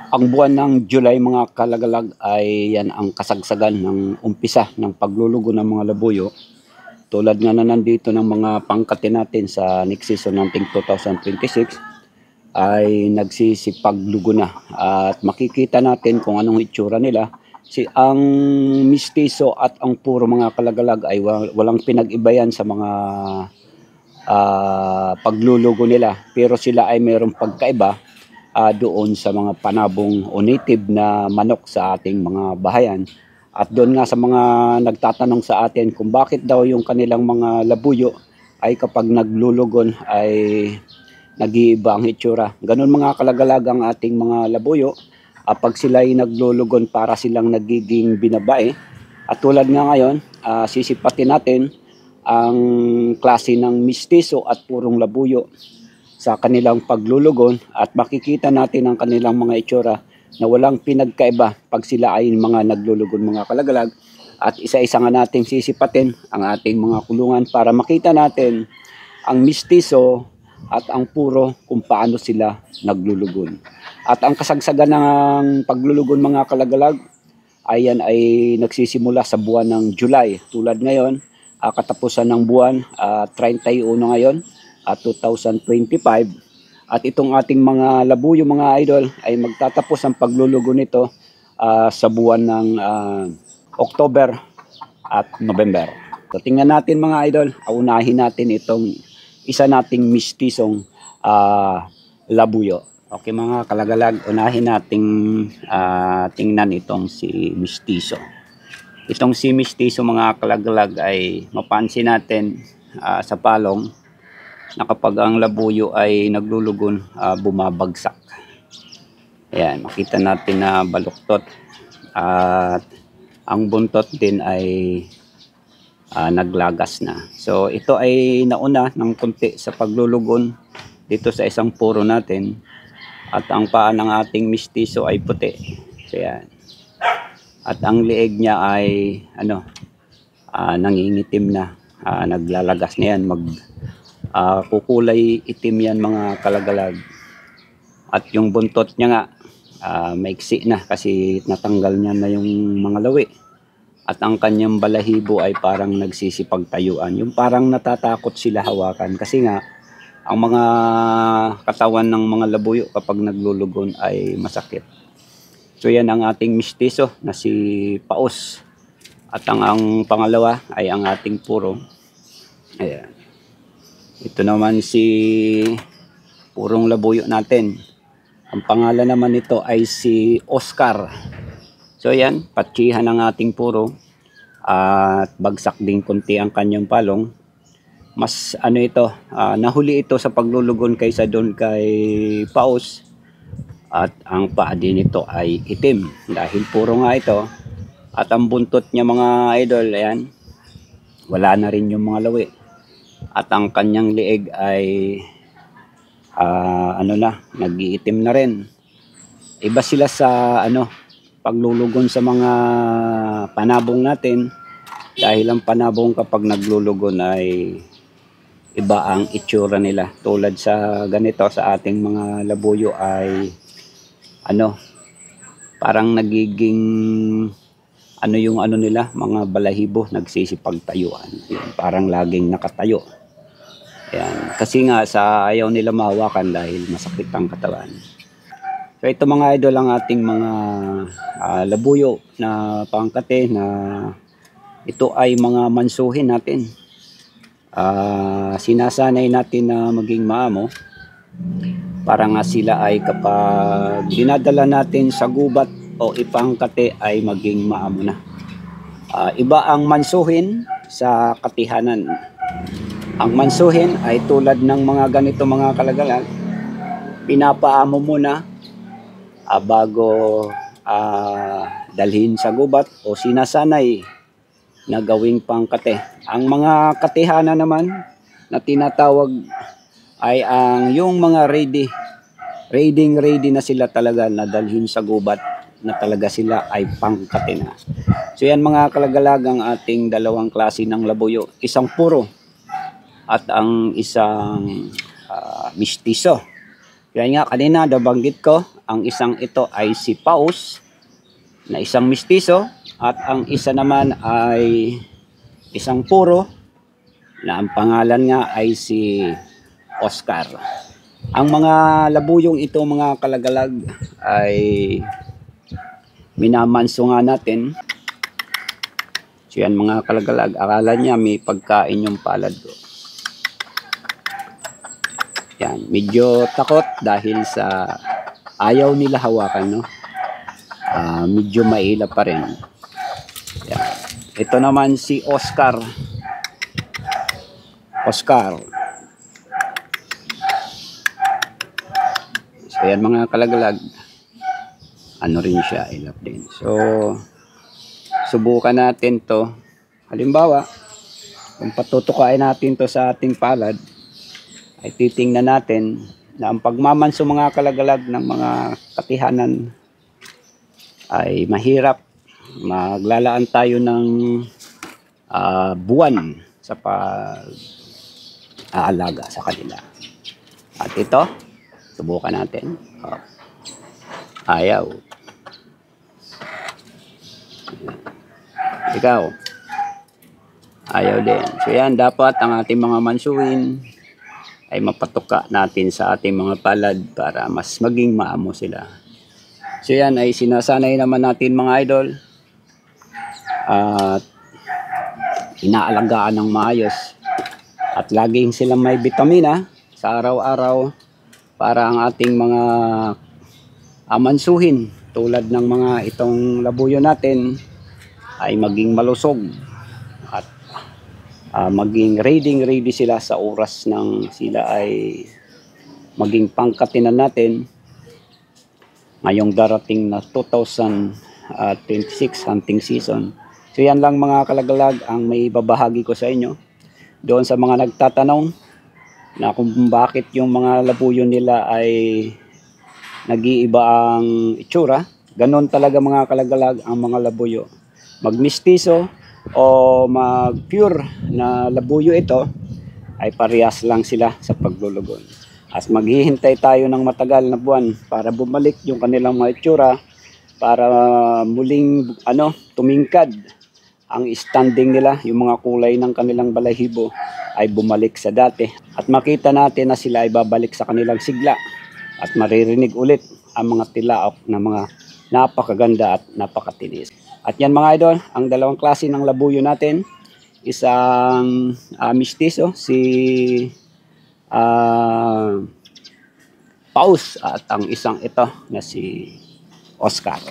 Ang buwan ng July mga kalagalag ay yan ang kasagsagan ng umpisa ng paglulugo ng mga labuyo. Tulad nga na nandito ng mga pangkati natin sa next season nating 2026 ay nagsisipaglugo na. At makikita natin kung anong itsura nila. Ang mistiso at ang puro mga kalagalag ay walang pinag-iba yan sa mga paglulugo nila. Pero sila ay mayroong pagkaiba doon sa mga panabong o native na manok sa ating mga bahayan. At doon nga sa mga nagtatanong sa atin kung bakit daw yung kanilang mga labuyo ay kapag naglulugon ay nag-iiba ang itsura. Ganun mga kalagalag ang ating mga labuyo. Pag sila ay naglulugon para silang nagiging binabae. At tulad nga ngayon, sisipatin natin ang klase ng mistiso at purong labuyo sa kanilang paglulugon at makikita natin ang kanilang mga itsura na walang pinagkaiba pag sila ay mga naglulugon mga kalagalag. At isa-isa nga nating sisipatin ang ating mga kulungan para makita natin ang mistiso at ang puro kung paano sila naglulugon. At ang kasagsagan ng paglulugon mga kalagalag ay nagsisimula sa buwan ng July. Tulad ngayon, katapusan ng buwan, 31 ngayon, 2025. At itong ating mga labuyo mga idol ay magtatapos ang paglulugo nito sa buwan ng October at November. So tingnan natin mga idol, unahin natin itong isa nating mistisong labuyo. Okay mga kalagalag, unahin nating tingnan itong si mistiso. Itong si mistiso mga kalagalag ay mapansin natin sa palong na kapag ang labuyo ay naglulugon, bumabagsak. Ayan, makita natin na baluktot at ang buntot din ay naglagas na. So ito ay nauna ng konti sa paglulugon dito sa isang puro natin at ang paa ng ating mistiso ay puti. So, ayan. At ang leeg niya ay nangingitim na, naglalagas na yan, kukulay itim yan mga kalagalag. At yung buntot niya nga maiksi na kasi natanggal niya na yung mga lawi. At ang kanyang balahibo ay parang nagsisipagtayuan, yung parang natatakot sila hawakan kasi nga ang mga katawan ng mga labuyo kapag naglulugon ay masakit. So yan ang ating mistiso na si Paos. At ang pangalawa ay ang ating puro. Ayan. Ito naman si purong labuyo natin. Ang pangalan naman nito ay si Oscar. So yan, patsihan ng ating puro. At bagsak din konti ang kanyang palong. Mas ito, nahuli ito sa paglulugon kaysa doon kay Paos. At ang paa din nito ay itim dahil puro nga ito. At ang buntot niya mga idol, ayan, wala na rin yung mga lawi. At ang kanyang leeg ay nag-iitim na rin. Iba sila sa paglulugon sa mga panabong natin dahil ang panabong kapag naglulugon ay iba ang itsura nila. Tulad sa ganito sa ating mga labuyo ay parang nagiging yung nila, mga balahibo nagsisipagtayuan. Parang laging nakatayo. Ayan. Kasi nga ayaw nila mahawakan dahil masakit ang katawan. So ito mga idol ang ating mga labuyo na pangkate na ito ay mga mansuhin natin. Sinasanay natin na maging maamo para nga sila ay kapag dinadala natin sa gubat o ipangkate ay maging maamo na. Iba ang mansuhin sa katihanan. Ang mansuhin ay tulad ng mga ganito mga kalagalag, pinapaamo muna bago dalhin sa gubat o sinasanay na gawing pangkate. Ang mga katihanan naman na tinatawag ay yung mga ready na sila talaga na dalhin sa gubat na talaga sila ay pangkate na. So yan mga kalagalagang ating dalawang klase ng labuyo, isang puro at ang isang mistiso. Kaya nga kanina nabanggit ko, ang isang ito ay si Paus na isang mistiso at ang isa naman ay isang puro na ang pangalan nga ay si Oscar. Ang mga labuyong ito mga kalagalag ay minamanso nga natin. So yan mga kalagalag, akala niya may pagkain yung palad ko. Yan, medyo takot dahil sa ayaw nila hawakan, no? Medyo maila pa rin. Yan. Ito naman si Oscar. Oscar. So yan mga kalagalag, ano rin siya, ilap din. So subukan natin to. Halimbawa, kung patutukain natin to sa ating palad, ay titingnan natin na ang pagmamanso mga kalagalag ng mga katihanan ay mahirap. Maglalaan tayo ng buwan sa pag-aalaga sa kanila. At ito, subukan natin. Ayaw. Ikaw. Ayaw din. So yan, dapat ang ating mga mansuin ay mapatuka natin sa ating mga palad para mas maging maamo sila. So yan ay sinasanay naman natin mga idol at inaalagaan ng maayos at laging silang may bitamina sa araw-araw para ang ating mga amansuhin tulad ng mga itong labuyo natin ay maging malusog at maging ready sila sa oras ng sila ay maging pangkatinan natin ngayong darating na 2026 hunting season. So yan lang mga kalagalag ang may babahagi ko sa inyo. Doon sa mga nagtatanong na kung bakit yung mga labuyo nila ay nag-iiba ang itsura, ganon talaga mga kalagalag ang mga labuyo. Magmistiso o mag-pure na labuyo ito ay parehas lang sila sa paglulugon. At maghihintay tayo ng matagal na buwan para bumalik yung kanilang mga itsura para muling tumingkad ang standing nila, yung mga kulay ng kanilang balahibo ay bumalik sa dati at makita natin na sila ay babalik sa kanilang sigla at maririnig ulit ang mga tilaok na mga napakaganda at napakatinis. At yan mga idol, ang dalawang klase ng labuyo natin, isang mistiso, si Paus at ang isang ito na si Oscar.